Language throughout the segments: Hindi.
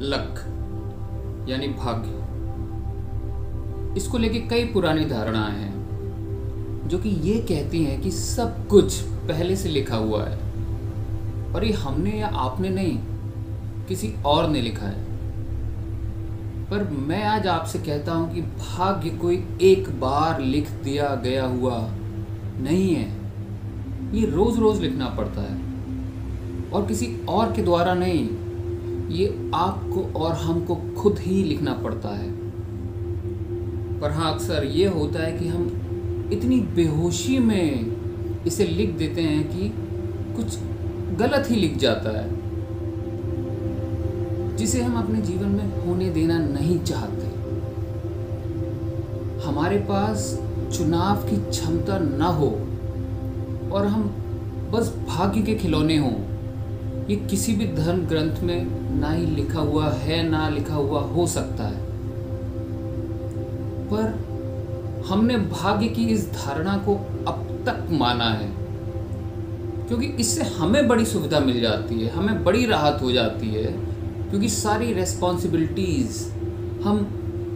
लक यानी भाग्य, इसको लेके कई पुरानी धारणाएं हैं जो कि ये कहती हैं कि सब कुछ पहले से लिखा हुआ है और ये हमने या आपने नहीं, किसी और ने लिखा है। पर मैं आज आपसे कहता हूं कि भाग्य कोई एक बार लिख दिया गया हुआ नहीं है, ये रोज रोज लिखना पड़ता है और किसी और के द्वारा नहीं, ये आपको और हमको खुद ही लिखना पड़ता है। पर हाँ, अक्सर ये होता है कि हम इतनी बेहोशी में इसे लिख देते हैं कि कुछ गलत ही लिख जाता है जिसे हम अपने जीवन में होने देना नहीं चाहते। हमारे पास चुनाव की क्षमता न हो और हम बस भाग्य के खिलौने हों, ये किसी भी धर्म ग्रंथ में ना ही लिखा हुआ है ना लिखा हुआ हो सकता है। पर हमने भाग्य की इस धारणा को अब तक माना है क्योंकि इससे हमें बड़ी सुविधा मिल जाती है, हमें बड़ी राहत हो जाती है, क्योंकि सारी रेस्पॉन्सिबिलिटीज हम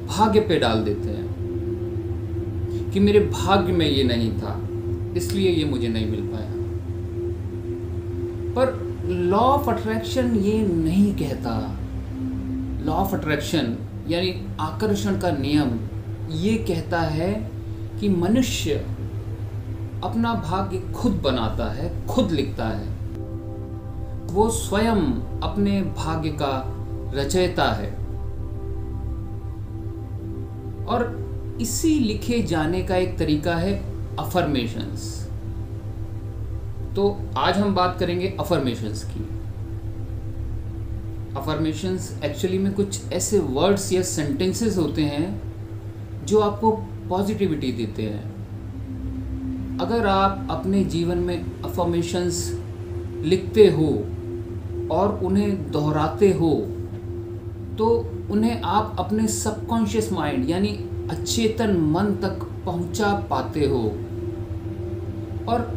भाग्य पे डाल देते हैं कि मेरे भाग्य में ये नहीं था इसलिए ये मुझे नहीं मिल पाया। पर लॉ ऑफ अट्रैक्शन ये नहीं कहता। लॉ ऑफ अट्रैक्शन यानी आकर्षण का नियम ये कहता है कि मनुष्य अपना भाग्य खुद बनाता है, खुद लिखता है, वो स्वयं अपने भाग्य का रचयिता है। और इसी लिखे जाने का एक तरीका है अफर्मेशंस। तो आज हम बात करेंगे अफर्मेशंस की। अफर्मेशंस एक्चुअली में कुछ ऐसे वर्ड्स या सेंटेंसेस होते हैं जो आपको पॉजिटिविटी देते हैं। अगर आप अपने जीवन में अफर्मेशंस लिखते हो और उन्हें दोहराते हो तो उन्हें आप अपने सबकॉन्शियस माइंड यानी अचेतन मन तक पहुंचा पाते हो और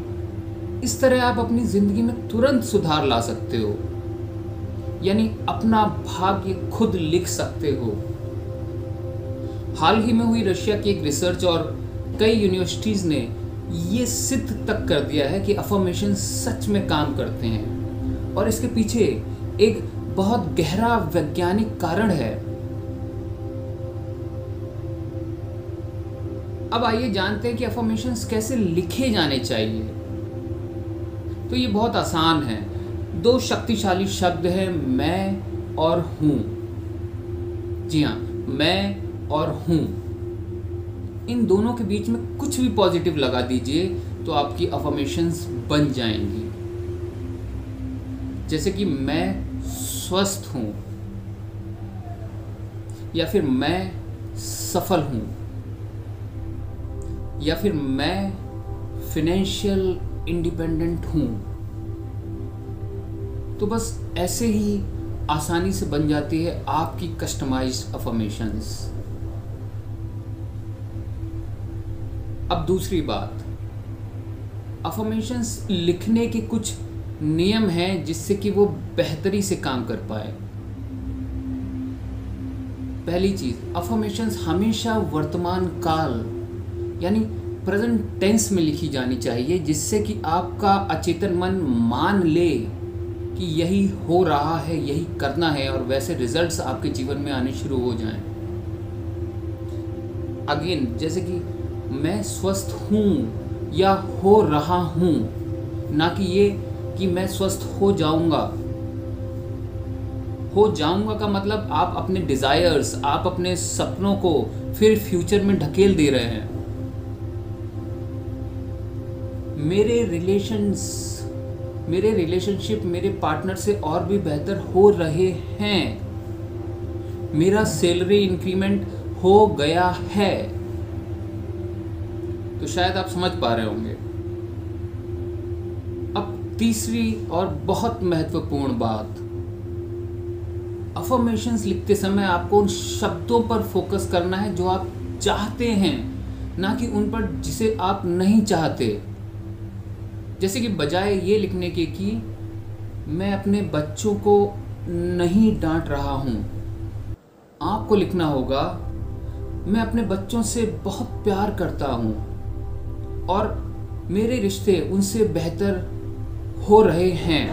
इस तरह आप अपनी ज़िंदगी में तुरंत सुधार ला सकते हो, यानी अपना भाग्य खुद लिख सकते हो। हाल ही में हुई रशिया की एक रिसर्च और कई यूनिवर्सिटीज़ ने ये सिद्ध तक कर दिया है कि अफर्मेशन सच में काम करते हैं और इसके पीछे एक बहुत गहरा वैज्ञानिक कारण है। अब आइए जानते हैं कि अफर्मेशंस कैसे लिखे जाने चाहिए। तो ये बहुत आसान है। दो शक्तिशाली शब्द हैं, मैं और हूँ। जी हाँ, मैं और हूँ। इन दोनों के बीच में कुछ भी पॉजिटिव लगा दीजिए तो आपकी अफर्मेशंस बन जाएंगी। जैसे कि मैं स्वस्थ हूँ या फिर मैं सफल हूँ या फिर मैं फाइनेंशियल इंडिपेंडेंट हूँ। तो बस ऐसे ही आसानी से बन जाती है आपकी कस्टमाइज्ड अफर्मेशंस। अब दूसरी बात, अफर्मेशंस लिखने के कुछ नियम हैं जिससे कि वो बेहतरी से काम कर पाए। पहली चीज, अफर्मेशंस हमेशा वर्तमान काल यानी प्रेजेंट टेंस में लिखी जानी चाहिए, जिससे कि आपका अचेतन मन मान ले कि यही हो रहा है, यही करना है और वैसे रिजल्ट्स आपके जीवन में आने शुरू हो जाएं। अगेन, जैसे कि मैं स्वस्थ हूँ या हो रहा हूँ, ना कि ये कि मैं स्वस्थ हो जाऊंगा। हो जाऊंगा का मतलब आप अपने डिजायर्स, आप अपने सपनों को फिर फ्यूचर में ढकेल दे रहे हैं। मेरे रिलेशनशिप मेरे पार्टनर से और भी बेहतर हो रहे हैं। मेरा सैलरी इंक्रीमेंट हो गया है। तो शायद आप समझ पा रहे होंगे। अब तीसरी और बहुत महत्वपूर्ण बात, अफर्मेशंस लिखते समय आपको उन शब्दों पर फोकस करना है जो आप चाहते हैं, ना कि उन पर जिसे आप नहीं चाहते। जैसे कि बजाय ये लिखने के कि मैं अपने बच्चों को नहीं डांट रहा हूँ, आपको लिखना होगा, मैं अपने बच्चों से बहुत प्यार करता हूँ और मेरे रिश्ते उनसे बेहतर हो रहे हैं।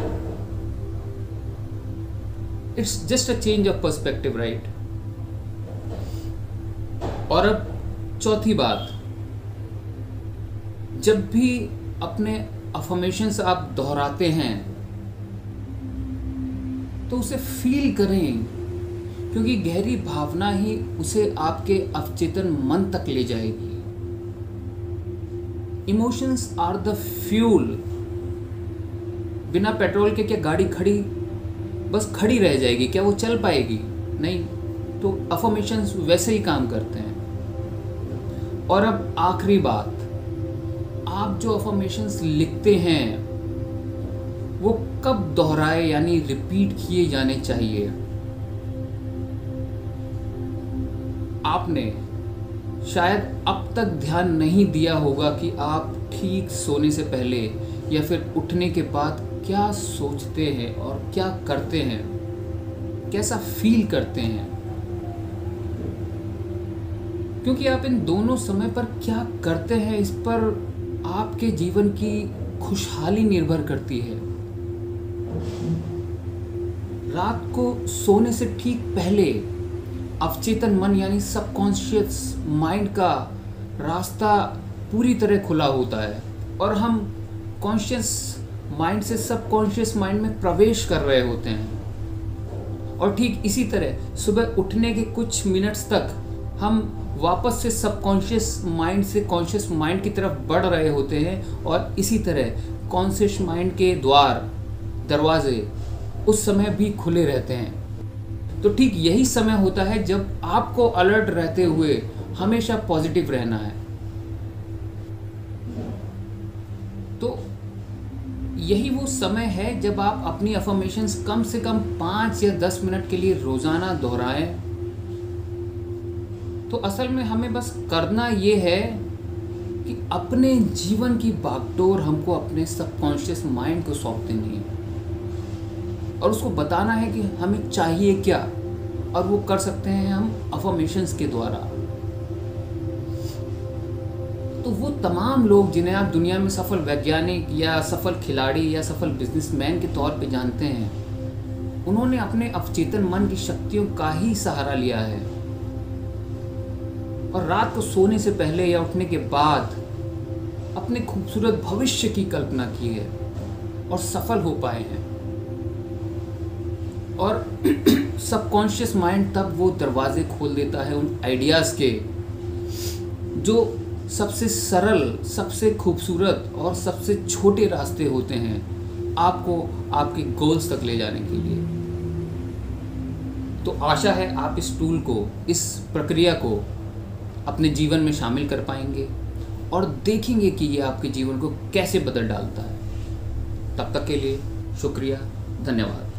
It's just a change of perspective, right? और अब चौथी बात, जब भी अपने अफर्मेशंस आप दोहराते हैं तो उसे फील करें, क्योंकि गहरी भावना ही उसे आपके अवचेतन मन तक ले जाएगी। Emotions are the fuel. बिना पेट्रोल के क्या गाड़ी खड़ी बस खड़ी रह जाएगी? क्या वो चल पाएगी? नहीं। तो अफर्मेशंस वैसे ही काम करते हैं। और अब आखिरी बात, आप जो अफर्मेशंस लिखते हैं वो कब दोहराए यानी रिपीट किए जाने चाहिए? आपने शायद अब तक ध्यान नहीं दिया होगा कि आप ठीक सोने से पहले या फिर उठने के बाद क्या सोचते हैं और क्या करते हैं, कैसा फील करते हैं। क्योंकि आप इन दोनों समय पर क्या करते हैं इस पर आपके जीवन की खुशहाली निर्भर करती है। रात को सोने से ठीक पहले अवचेतन मन यानी सबकॉन्शियस माइंड का रास्ता पूरी तरह खुला होता है और हम कॉन्शियस माइंड से सबकॉन्शियस माइंड में प्रवेश कर रहे होते हैं। और ठीक इसी तरह सुबह उठने के कुछ मिनट्स तक हम वापस से सबकॉन्शियस माइंड से कॉन्शियस माइंड की तरफ बढ़ रहे होते हैं और इसी तरह कॉन्शियस माइंड के दरवाजे उस समय भी खुले रहते हैं। तो ठीक यही समय होता है जब आपको अलर्ट रहते हुए हमेशा पॉजिटिव रहना है। तो यही वो समय है जब आप अपनी अफर्मेशंस कम से कम 5 या 10 मिनट के लिए रोजाना दोहराएं। तो असल में हमें बस करना ये है कि अपने जीवन की बागडोर हमको अपने सबकॉन्शियस माइंड को सौंप देनी है और उसको बताना है कि हमें चाहिए क्या, और वो कर सकते हैं हम अफर्मेशंस के द्वारा। तो वो तमाम लोग जिन्हें आप दुनिया में सफल वैज्ञानिक या सफल खिलाड़ी या सफल बिजनेसमैन के तौर पे जानते हैं, उन्होंने अपने अवचेतन मन की शक्तियों का ही सहारा लिया है और रात को सोने से पहले या उठने के बाद अपने खूबसूरत भविष्य की कल्पना की है और सफल हो पाए हैं। और सबकॉन्शियस माइंड तब वो दरवाजे खोल देता है उन आइडियाज़ के जो सबसे सरल, सबसे खूबसूरत और सबसे छोटे रास्ते होते हैं आपको आपके गोल्स तक ले जाने के लिए। तो आशा है आप इस टूल को, इस प्रक्रिया को अपने जीवन में शामिल कर पाएंगे और देखेंगे कि ये आपके जीवन को कैसे बदल डालता है। तब तक के लिए शुक्रिया, धन्यवाद।